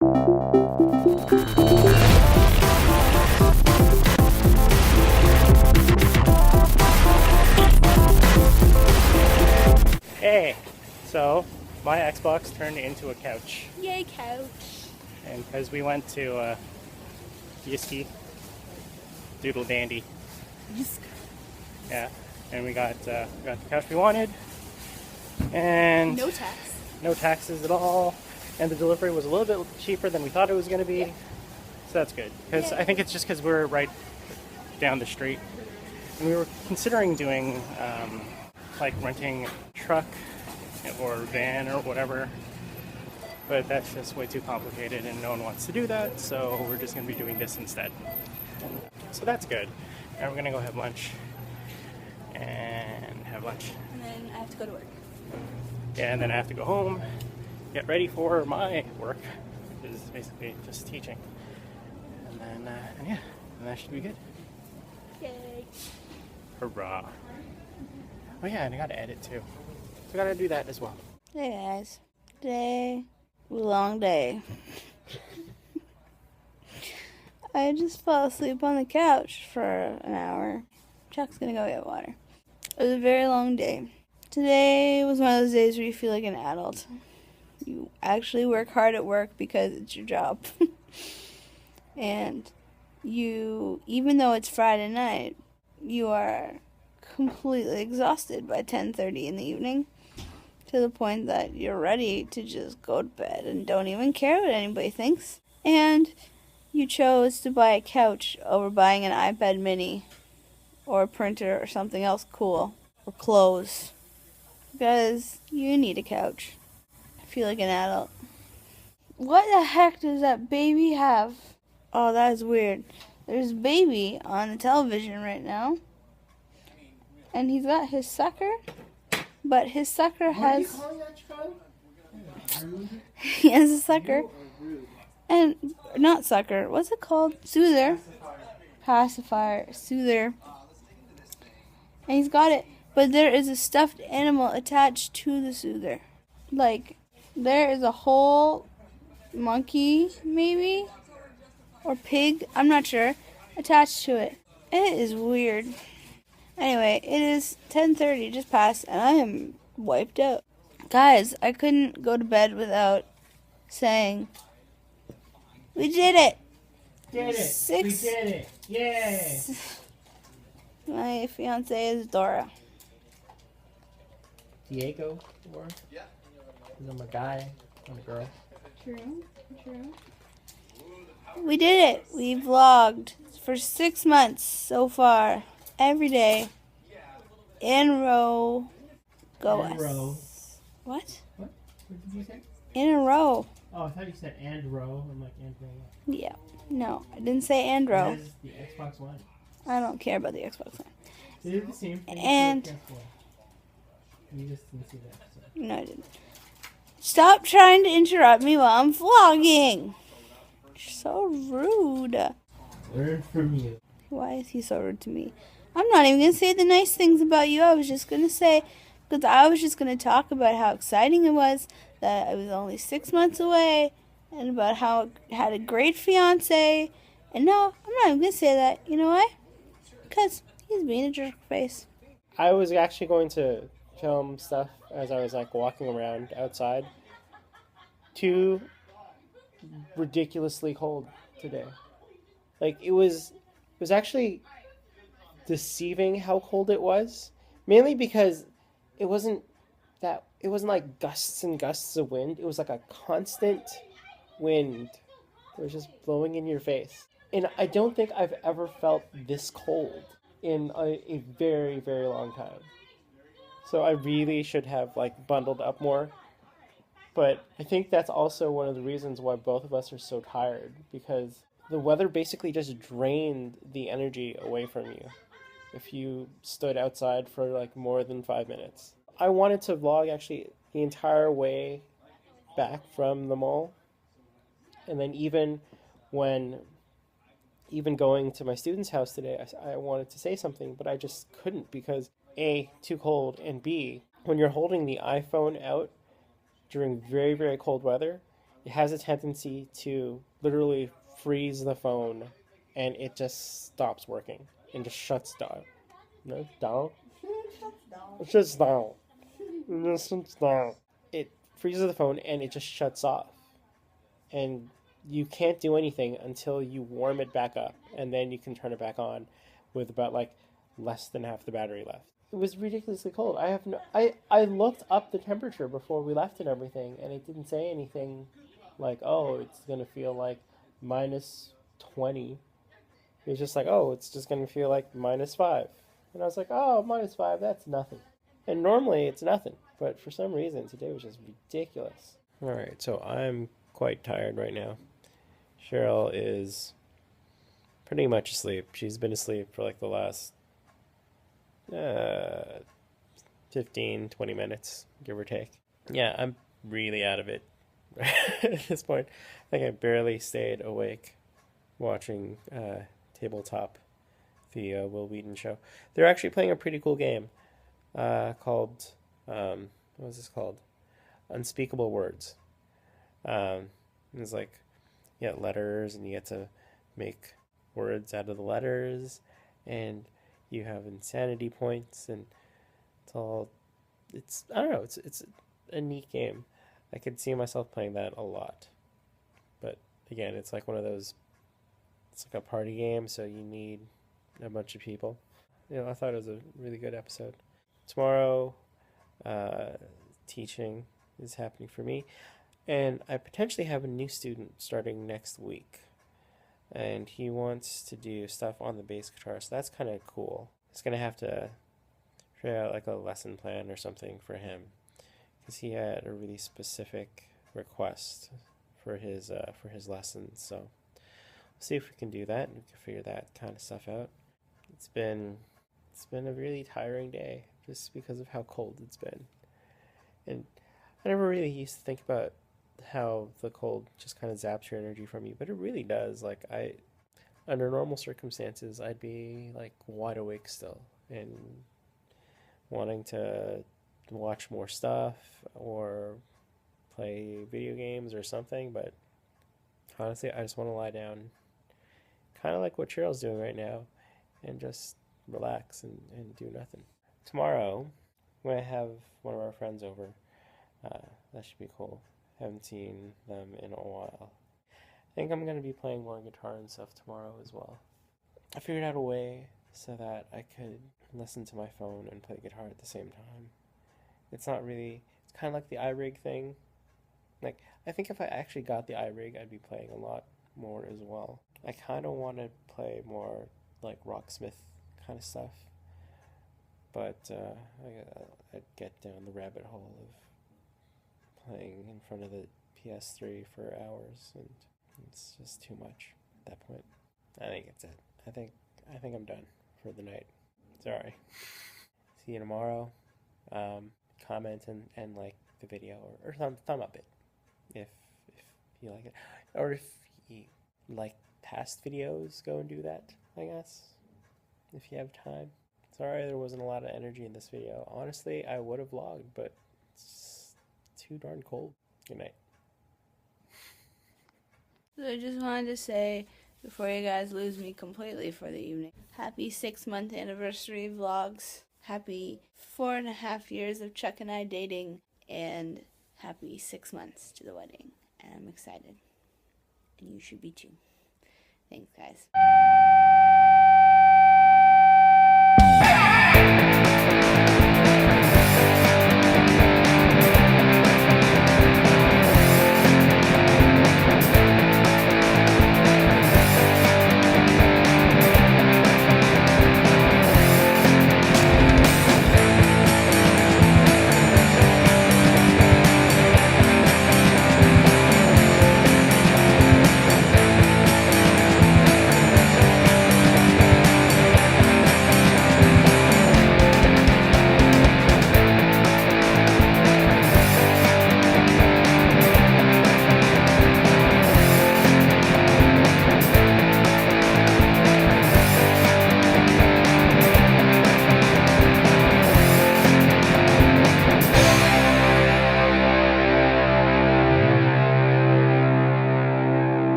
Hey, so my Xbox turned into a couch. Yay, couch. And because we went to Yiski, Doodle Dandy. Yeah, and we got the couch we wanted. And No tax. no taxes at all. And the delivery was a little bit cheaper than we thought it was going to be. Yeah. So that's good. Because I think it's just because we're right down the street. And we were considering doing like renting a truck or van or whatever. But that's just way too complicated and no one wants to do that. So we're just going to be doing this instead. So that's good. And we're going to go have lunch. And have lunch. And then I have to go to work. Yeah, and then I have to go home, get ready for my work, which is basically just teaching. And then, and that should be good. Yay. Hurrah. Oh yeah, and I gotta edit too. So I gotta do that as well. Hey guys. Today was a long day. I just fell asleep on the couch for an hour. Chuck's gonna go get water. It was a very long day. Today was one of those days where you feel like an adult. You actually work hard at work because it's your job. And you, even though it's Friday night, you are completely exhausted by 10:30 in the evening, to the point that you're ready to just go to bed and don't even care what anybody thinks. And you chose to buy a couch over buying an iPad mini or a printer or something else cool, or clothes, because you need a couch. I feel like an adult. What the heck does that baby have? Oh, that is weird. There's a baby on the television right now, and he's got his sucker, but his sucker has... What are you calling that child? He has a sucker. And, not sucker, what's it called? Soother. Pacifier. Soother. And he's got it, but there is a stuffed animal attached to the soother. Like, there is a whole monkey, maybe? Or pig, I'm not sure, attached to it. It is weird. Anyway, it is 10:30, just passed, and I am wiped out. Guys, I couldn't go to bed without saying, we did it! Did it! We did it! Yay! My fiance is Dora. Diego, or? Yeah. I'm a guy, I'm a girl. True. We did it. We vlogged for 6 months so far. Every day. In a row. Go And us. row. What? What did you say? In a row. Oh, I thought you said and row. I'm like, and row. Yeah. No, I didn't say and row. That is the Xbox One. I don't care about the Xbox One. They did the same thing. And- for the PS4. You just didn't see that. So. No, I didn't. Stop trying to interrupt me while I'm vlogging. You're so rude. Learn from you. Why is he so rude to me? I'm not even going to say the nice things about you. I was just going to say, because I was just going to talk about how exciting it was that I was only 6 months away, and about how I had a great fiance. And no, I'm not even going to say that. You know why? Because he's being a jerk face. I was actually going to film stuff as I was like walking around outside. Too ridiculously cold today. Like it was actually deceiving how cold it was. Mainly because it wasn't like gusts and gusts of wind. It was like a constant wind that was just blowing in your face. And I don't think I've ever felt this cold in a very, very long time. So I really should have like bundled up more. But I think that's also one of the reasons why both of us are so tired, because the weather basically just drained the energy away from you if you stood outside for like more than 5 minutes. I wanted to vlog actually the entire way back from the mall. And then even going to my student's house today, I wanted to say something, but I just couldn't because A, too cold, and B, when you're holding the iPhone out during very, very cold weather, it has a tendency to literally freeze the phone, and it just stops working and just shuts down. No, down. It shuts down. It just shuts down. It freezes the phone and it just shuts off, and you can't do anything until you warm it back up, and then you can turn it back on with about like less than half the battery left. It was ridiculously cold. I looked up the temperature before we left and everything, and it didn't say anything like, oh, it's gonna feel like -20. It was just like, oh, it's just gonna feel like -5. And I was like, oh, -5, that's nothing. And normally it's nothing, but for some reason today was just ridiculous. All right, so I'm quite tired right now. Cheryl is pretty much asleep. She's been asleep for like the last 15, 20 minutes, give or take. Yeah, I'm really out of it at this point. I think I barely stayed awake watching Tabletop, the Will Wheaton show. They're actually playing a pretty cool game called, what was this called? Unspeakable Words. It's like, you get letters, and you get to make words out of the letters, and you have insanity points, and it's I don't know, it's a neat game. I could see myself playing that a lot. But again, it's like one of those, it's like a party game, so you need a bunch of people. I thought it was a really good episode. Tomorrow, teaching is happening for me, and I potentially have a new student starting next week. And he wants to do stuff on the bass guitar, so that's kind of cool. It's going to have to figure out like a lesson plan or something for him, because he had a really specific request for his lessons. So we'll see if we can do that, and we can figure that kind of stuff out. It's been a really tiring day just because of how cold it's been, and I never really used to think about how the cold just kind of zaps your energy from you, but it really does. Like, under normal circumstances, I'd be like wide awake still and wanting to watch more stuff or play video games or something, but honestly, I just want to lie down, kind of like what Cheryl's doing right now, and just relax and do nothing. Tomorrow, when I have one of our friends over, that should be cool. Haven't seen them in a while. I think I'm going to be playing more guitar and stuff tomorrow as well. I figured out a way so that I could listen to my phone and play guitar at the same time. It's not really, it's kind of like the iRig thing. Like, I think if I actually got the iRig, I'd be playing a lot more as well. I kind of want to play more like Rocksmith kind of stuff, but I'd get down the rabbit hole of playing in front of the PS3 for hours, and it's just too much at that point. I think it's it. I think I'm done for the night. Sorry. See you tomorrow. Comment and like the video, or thumb up it if you like it, or if you like past videos, go and do that, I guess, if you have time. Sorry there wasn't a lot of energy in this video. Honestly, I would have vlogged, but it's too darn cold. Good night. So I just wanted to say, before you guys lose me completely for the evening, happy 6-month anniversary vlogs. Happy 4.5 years of Chuck and I dating, and happy 6 months to the wedding. And I'm excited. And you should be too. Thanks, guys.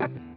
Bye.